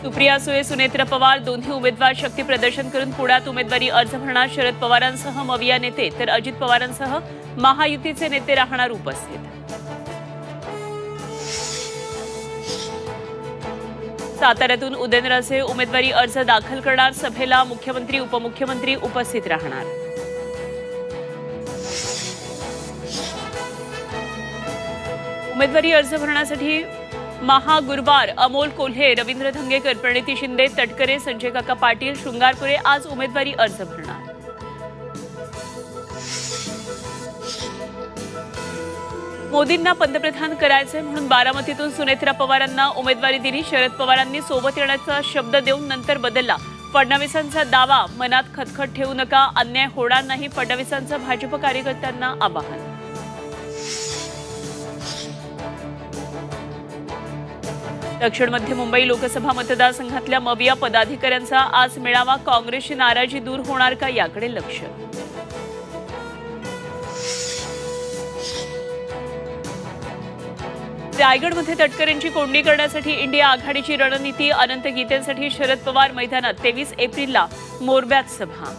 सुप्रिया सुळे, सुनेत्रा पवार दोन्ही उमेदवार शक्ती प्रदर्शन करून पुण्यात उमेदवारी अर्ज भरणार। शरद पवारांसह मविया नेते तर अजित पवारांसह महायुतीचे नेते राहणार उपस्थित। साताऱ्यातून उदयनराजे उमेदवारी अर्ज दाखल करणार। सभेला मुख्यमंत्री उपमुख्यमंत्री उपस्थित राहणार। उमेदवारी अर्ज भरण्यासाठी महागुरुवार अमोल कोल्हे, रवींद्र धंगेकर, प्रणिती शिंदे, तटकरे, संजय काका पाटील, शृंगारपुरे आज उमेदवारी अर्ज भरणार। मोदींना पंतप्रधान करायचे म्हणून बारामतीतून सुनेत्रा पवारांना उमेदवारी दिली। शरद पवारांनी सोबत येण्याचा शब्द देऊन नंतर बदलला। फडणवीसांचा दावा, मनात खटखट ठेवू नका, अन्याय होणार नाही, फडणवीसांचं भाजप कार्यकर्त्यांना आवाहन। दक्षिण मध्य मुंबई लोकसभा मतदारसंघातल्या मविया पदाधिकाऱ्यांचा आज मेळावा। काँग्रेसची नाराजी दूर होणार का याकडे लक्ष। रायगडमध्ये तटकरेंची कोंडी करण्यासाठी इंडिया आघाडीची रणनीती। अनंत गीतेंसाठी शरद पवार मैदानात। 23 एप्रिलला मोरब्यात सभा।